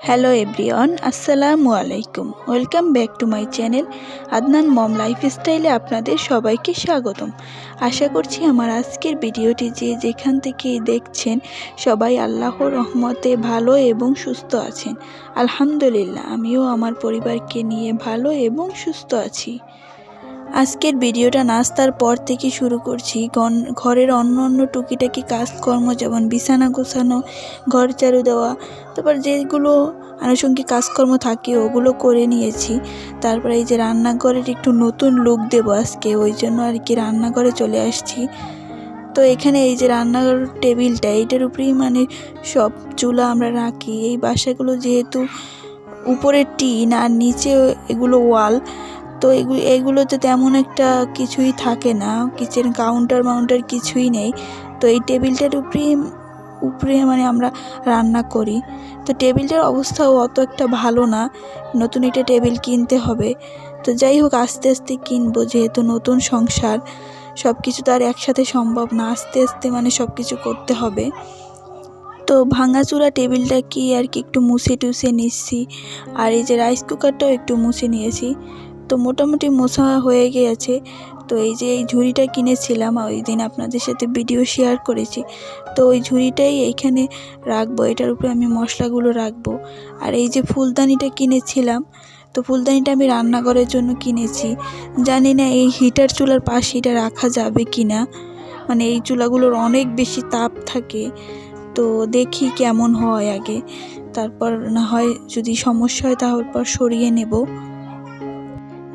Hello everyone, আসসালামু আলাইকুম। Welcome back to my channel Adnan mom লাইফস্টাইলে আপনাদের সবাইকে স্বাগতম। আশা করছি আমার আজকের ভিডিওটি যে যেখান থেকে দেখছেন সবাই আল্লাহর রহমতে ভালো এবং সুস্থ আছেন। আলহামদুলিল্লাহ, আমিও আমার পরিবারকে নিয়ে ভালো এবং সুস্থ আছি। আজকের ভিডিওটা নাস্তার পর থেকে শুরু করছি। ঘরের অন্য টুকিটাকি কাজকর্ম, যেমন বিছানা গোছানো, ঘর ঝাড়ু দেওয়া, তারপর যেগুলো আনুষঙ্গিক কাজকর্ম থাকে ওগুলো করে নিয়েছি। তারপরে এই যে রান্নাঘরের একটু নতুন লুক দেবো আজকে, ওই জন্য আর কি রান্নাঘরে চলে আসছি। তো এখানে এই যে রান্নাঘর টেবিলটা, এইটার উপরেই সব চুলা আমরা রাখি। এই বাসাগুলো যেহেতু উপরে টিন আর নিচে এগুলো ওয়াল, তো এগুলোতে তেমন একটা কিছুই থাকে না, কিচেন কাউন্টার কিছুই নেই। তো এই টেবিলটার উপরে আমরা রান্না করি। তো টেবিলটার অবস্থাও অত একটা ভালো না, নতুন একটা টেবিল কিনতে হবে। তো যাই হোক, আস্তে আস্তে কিনবো, যেহেতু নতুন সংসার, সব কিছু তো আর একসাথে সম্ভব না, আস্তে আস্তে সব কিছু করতে হবে। তো ভাঙাচোরা টেবিলটা কি আর কি একটু মুছে টুছে নিচ্ছি। আর এই যে রাইস কুকারটাও একটু মুছে নিয়েছি। তো মোটামুটি মোছা হয়ে গিয়েছে। তো এই যে এই ঝুড়িটা কিনেছিলাম, ওই দিন আপনাদের সাথে ভিডিও শেয়ার করেছি। তো ওই ঝুড়িটাই এইখানে রাখবো, এটার উপরে আমি মশলাগুলো রাখবো। আর এই যে ফুলদানিটা কিনেছিলাম, তো ফুলদানিটা আমি রান্নাঘরের জন্য কিনেছি। জানি না এই হিটার চুলার পাশে এটা রাখা যাবে কি না, এই চুলাগুলোর অনেক বেশি তাপ থাকে। তো দেখি কেমন হয় আগে, তারপর না হয় যদি সমস্যা হয় তারপর সরিয়ে নেব।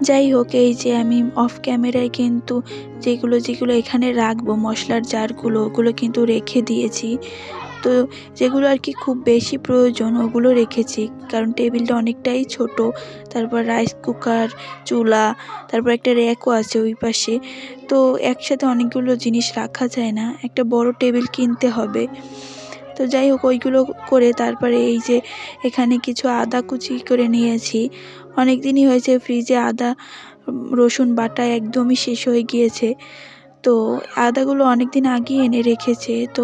যাই হোক, এই যে আমি অফ ক্যামেরায় কিন্তু যেগুলো এখানে রাখবো মশলার জারগুলো, ওগুলো কিন্তু রেখে দিয়েছি। তো যেগুলো আর কি খুব বেশি প্রয়োজন ওগুলো রেখেছি, কারণ টেবিলটা অনেকটাই ছোট। তারপর রাইস কুকার, চুলা, তারপর একটা র্যাকও আছে ওই পাশে। তো একসাথে অনেকগুলো জিনিস রাখা যায় না, একটা বড় টেবিল কিনতে হবে। তো যাই হোক, ওইগুলো করে তারপরে এই যে এখানে কিছু আদা কুচি করে নিয়েছি। অনেক দিনই হয়েছে ফ্রিজে আদা রসুন বাটা একদমই শেষ হয়ে গিয়েছে। তো আদাগুলো অনেক দিন আগে এনে রেখেছে, তো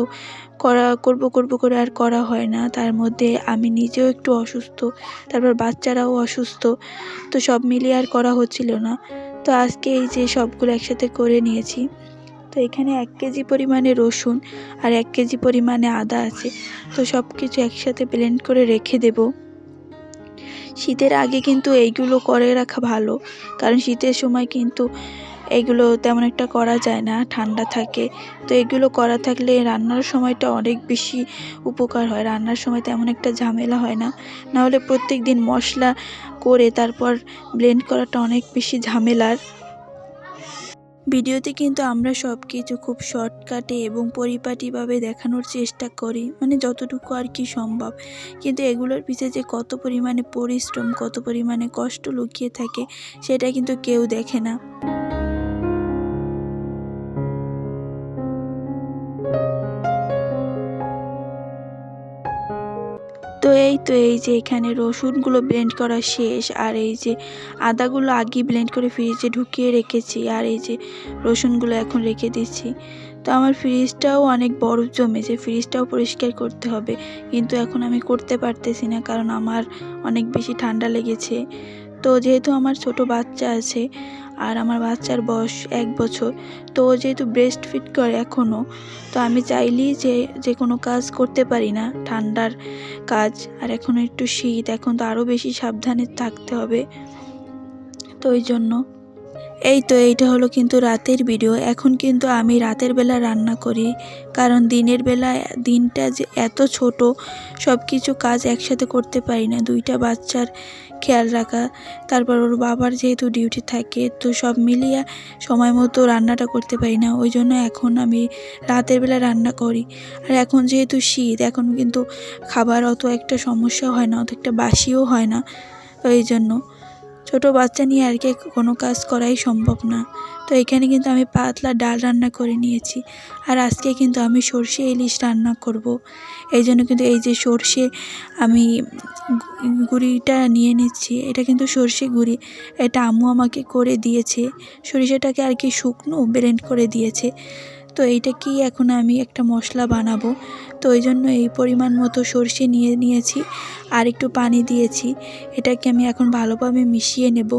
করব করে আর করা হয় না। তার মধ্যে আমি নিজেও একটু অসুস্থ, তারপর বাচ্চারাও অসুস্থ, তো সব মিলিয়ে আর করা হচ্ছিল না। তো আজকে এই যে সবগুলো একসাথে করে নিয়েছি। তো এখানে 1 কেজি পরিমাণে রসুন আর 1 কেজি পরিমাণে আদা আছে। তো সব কিছু একসাথে ব্লেন্ড করে রেখে দেব। শীতের আগে কিন্তু এইগুলো করে রাখা ভালো, কারণ শীতের সময় কিন্তু এগুলো তেমন একটা করা যায় না, ঠান্ডা থাকে। তো এগুলো করা থাকলে রান্নার সময়টা অনেক বেশি উপকার হয়, রান্নার সময় তেমন একটা ঝামেলা হয় না। নাহলে প্রত্যেক দিন মশলা করে তারপর ব্লেন্ড করাটা অনেক বেশি ঝামেলার। ভিডিওতে কিন্তু আমরা সব কিছু খুব শর্টকাটে এবং পরিপাটিভাবে দেখানোর চেষ্টা করি, যতটুকু আর কি সম্ভব। কিন্তু এগুলোর পিছনে যে কত পরিমাণে পরিশ্রম, কত পরিমাণে কষ্ট লুকিয়ে থাকে, সেটা কিন্তু কেউ দেখে না। এই যে এখানে রসুনগুলো ব্লেন্ড করা শেষ, আর এই যে আদাগুলো আগে ব্লেন্ড করে ফ্রিজে ঢুকিয়ে রেখেছি, আর এই যে রসুনগুলো এখন রেখে দিচ্ছি। তো আমার ফ্রিজটাও অনেক বরফ জমেছে, ফ্রিজটাও পরিষ্কার করতে হবে, কিন্তু এখন আমি করতে পারতেছি না, কারণ আমার অনেক বেশি ঠান্ডা লেগেছে। তো যেহেতু আমার ছোট বাচ্চা আছে, আর আমার বাচ্চার বয়স 1 বছর, তো যেহেতু ব্রেস্ট ফিড করে এখনও, তো আমি চাইলেই যে কোনো কাজ করতে পারি না, ঠান্ডার কাজ। আর এখন একটু শীত, এখন তো আরও বেশি সাবধানে থাকতে হবে। তো ওই জন্য এইটা হলো কিন্তু রাতের ভিডিও। এখন কিন্তু আমি রাতের বেলা রান্না করি, কারণ দিনের বেলা দিনটা যে এত ছোট, সব কিছু কাজ একসাথে করতে পারি না। 2টা বাচ্চার খেয়াল রাখা, তারপর ওর বাবার যেহেতু ডিউটি থাকে, তো সব মিলিয়ে সময় মতো রান্নাটা করতে পারি না। ওই জন্য এখন আমি রাতের বেলা রান্না করি। আর এখন যেহেতু শীত, এখন কিন্তু খাবার অত একটা সমস্যা হয় না, অত একটা বাসিও হয় না। ওই জন্য ছোট বাচ্চা নিয়ে আর কি কোনো কাজ করাই সম্ভব না। তো এখানে কিন্তু আমি পাতলা ডাল রান্না করে নিয়েছি, আর আজকে কিন্তু আমি সর্ষে ইলিশ রান্না করব। এই জন্য কিন্তু এই যে সর্ষে আমি গুঁড়িটা নিয়ে নিচ্ছি, এটা কিন্তু সর্ষে গুঁড়ি, এটা আম্মু আমাকে করে দিয়েছে। সরিষাটাকে আর কি শুকনো ব্লেন্ড করে দিয়েছে। তো এইটা কি এখন আমি একটা মশলা বানাবো। তো ওই জন্য এই পরিমাণ মতো সরষে নিয়েছি আর একটু পানি দিয়েছি। এটাকে আমি এখন ভালোভাবে মিশিয়ে নেব।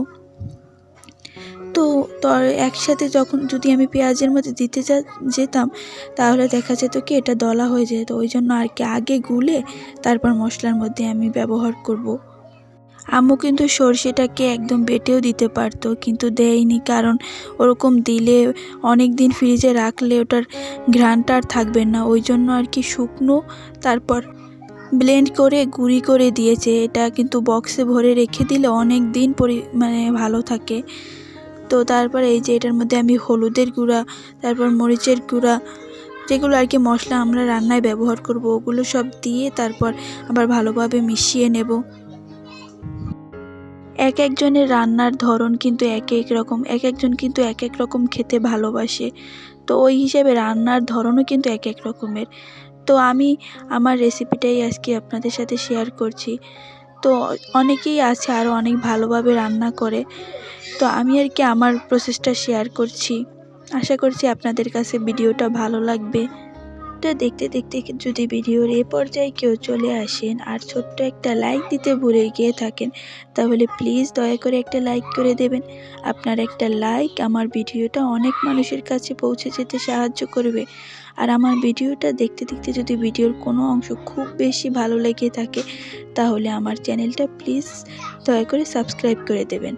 তো একসাথে যদি আমি পেঁয়াজের মধ্যে দিতে যেতাম তাহলে দেখা যেত কি এটা দলা হয়ে যেত। ওই জন্য আর কি আগে গুলে তারপর মশলার মধ্যে আমি ব্যবহার করব। আম্মু কিন্তু সরষেটাকে একদম বেটেও দিতে পারতো, কিন্তু দেয়নি, কারণ ওরকম দিলে অনেক দিন ফ্রিজে রাখলে ওটার ঘ্রাণটা আর থাকবে না। ওই জন্য আর কি শুকনো তারপর ব্লেন্ড করে গুঁড়ি করে দিয়েছে। এটা কিন্তু বক্সে ভরে রেখে দিলে অনেক দিন ভালো থাকে। তো তারপর এই যে এটার মধ্যে আমি হলুদের গুঁড়া, তারপর মরিচের গুঁড়া, যেগুলো আর কি মশলা আমরা রান্নায় ব্যবহার করব, ওগুলো সব দিয়ে তারপর আবার ভালোভাবে মিশিয়ে নেব। এক একজনের রান্নার ধরন কিন্তু এক রকম, এক একজন কিন্তু এক এক রকম খেতে ভালোবাসে। তো ওই হিসেবে রান্নার ধরনও কিন্তু এক এক রকমের। তো আমি আমার রেসিপিটাই আজকে আপনাদের সাথে শেয়ার করছি। তো অনেকেই আছে আরও অনেক ভালোভাবে রান্না করে, তো আমি আর কি আমার প্রসেসটা শেয়ার করছি। আশা করছি আপনাদের কাছে ভিডিওটা ভালো লাগবে। তো দেখতে দেখতে যদি ভিডিওর এ পর্যায়ে কেউ চলে আসেন আর ছোট্ট একটা লাইক দিতে ভুলে গিয়ে থাকেন, তাহলে প্লিজ দয়া করে একটা লাইক করে দেবেন। আপনার একটা লাইক আমার ভিডিওটা অনেক মানুষের কাছে পৌঁছে যেতে সাহায্য করবে। আর আমার ভিডিওটা দেখতে দেখতে যদি ভিডিওর কোনো অংশ খুব বেশি ভালো লেগে থাকে, তাহলে আমার চ্যানেলটা প্লিজ দয়া করে সাবস্ক্রাইব করে দেবেন।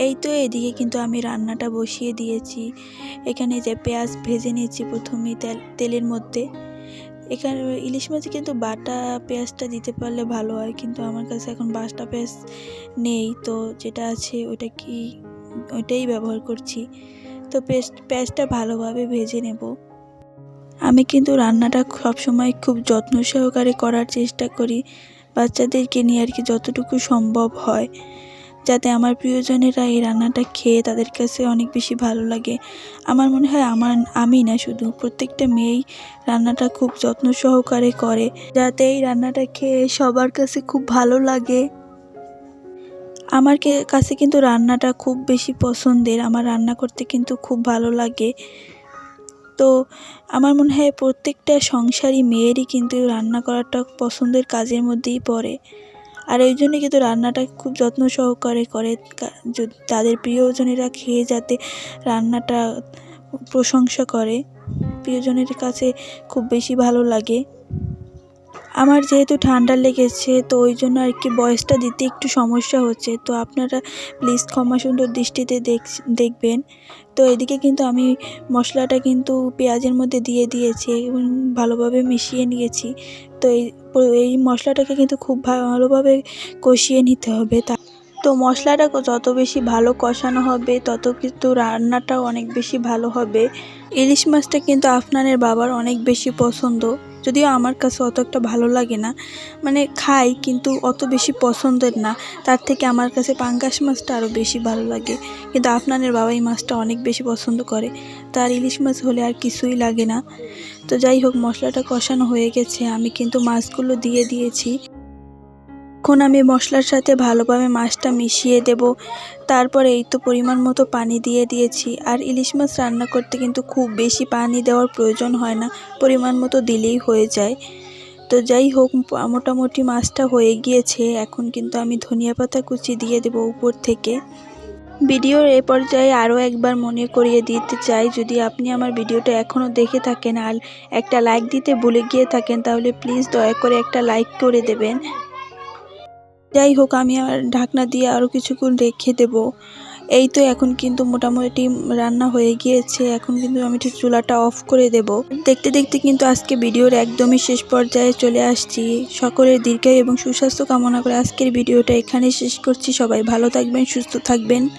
এই তো এদিকে কিন্তু আমি রান্নাটা বসিয়ে দিয়েছি। এখানে যে পেঁয়াজ ভেজে নিয়েছি প্রথমেই তেলের মধ্যে। এখানে ইলিশ মাছে কিন্তু বাটা পেঁয়াজটা দিতে পারলে ভালো হয়, কিন্তু আমার কাছে এখন বাটা পেঁয়াজ নেই, তো যেটা আছে ওইটাই ব্যবহার করছি। তো পেঁয়াজটা ভালোভাবে ভেজে নেব। আমি কিন্তু রান্নাটা সবসময় খুব যত্ন সহকারে করার চেষ্টা করি, বাচ্চাদেরকে নিয়ে আর কি যতটুকু সম্ভব হয়, যাতে আমার প্রিয়জনেরা এই রান্নাটা খেয়ে তাদের কাছে অনেক বেশি ভালো লাগে। আমার মনে হয় আমি না, শুধু প্রত্যেকটা মেয়েই রান্নাটা খুব যত্ন সহকারে করে, যাতে এই রান্নাটা খেয়ে সবার কাছে খুব ভালো লাগে। আমার কাছে কিন্তু রান্নাটা খুব বেশি পছন্দের, আমার রান্না করতে কিন্তু খুব ভালো লাগে। তো আমার মনে হয় প্রত্যেকটা সংসারী মেয়েরই কিন্তু রান্না করাটা পছন্দের কাজের মধ্যেই পড়ে। আর এই জন্য কিন্তু রান্নাটা খুব যত্ন সহকারে করে, তাদের প্রিয়জনেরা খেয়ে যাতে রান্নাটা প্রশংসা করে, প্রিয়জনের কাছে খুব বেশি ভালো লাগে। আমার যেহেতু ঠান্ডা লেগেছে, তো ওই জন্য আর কি ভয়েসটা দিতে একটু সমস্যা হচ্ছে, তো আপনারা প্লিজ ক্ষমা সুন্দর দৃষ্টিতে দেখবেন। তো এদিকে কিন্তু আমি মশলাটা কিন্তু পেঁয়াজের মধ্যে দিয়ে দিয়েছি এবং ভালোভাবে মিশিয়ে নিয়েছি। তো এই মশলাটাকে কিন্তু খুব ভালোভাবে কষিয়ে নিতে হবে। তো মশলাটা যত বেশি ভালো কষানো হবে তত কিন্তু রান্নাটাও অনেক বেশি ভালো হবে। ইলিশ মাছটা কিন্তু আপনাদের বাবার অনেক বেশি পছন্দ, যদিও আমার কাছে অত একটা ভালো লাগে না, খাই কিন্তু অত বেশি পছন্দের না। তার থেকে আমার কাছে পাঙ্গাস মাছটা আরও বেশি ভালো লাগে, কিন্তু আপনাদের বাবা এই মাছটা অনেক বেশি পছন্দ করে, তার ইলিশ মাছ হলে আর কিছুই লাগে না। তো যাই হোক, মশলাটা কষানো হয়ে গেছে, আমি কিন্তু মাছগুলো দিয়ে দিয়েছি। এখন আমি মশলার সাথে ভালোভাবে মাছটা মিশিয়ে দেব। তারপরে এই তো পরিমাণ মতো পানি দিয়ে দিয়েছি। আর ইলিশ মাছ রান্না করতে কিন্তু খুব বেশি পানি দেওয়ার প্রয়োজন হয় না, পরিমাণ মতো দিলেই হয়ে যায়। তো যাই হোক, মোটামুটি মাছটা হয়ে গিয়েছে। এখন কিন্তু আমি ধনিয়া পাতা কুচি দিয়ে দেব উপর থেকে। ভিডিওর এ পর্যায়ে আরও একবার মনে করিয়ে দিতে চাই, যদি আপনি আমার ভিডিওটা এখনও দেখে থাকেন আর একটা লাইক দিতে ভুলে গিয়ে থাকেন, তাহলে প্লিজ দয়া করে একটা লাইক করে দেবেন। যাই হোক, আমি আর ঢাকনা দিয়ে আরও কিছুক্ষণ রেখে দেব। এই তো এখন কিন্তু মোটামুটি রান্না হয়ে গিয়েছে, এখন কিন্তু আমি ঠিক চুলাটা অফ করে দেব। দেখতে দেখতে কিন্তু আজকে ভিডিওর একদমই শেষ পর্যায়ে চলে আসছি। সকলের দীর্ঘায়ু এবং সুস্বাস্থ্য কামনা করে আজকের ভিডিওটা এখানেই শেষ করছি। সবাই ভালো থাকবেন, সুস্থ থাকবেন।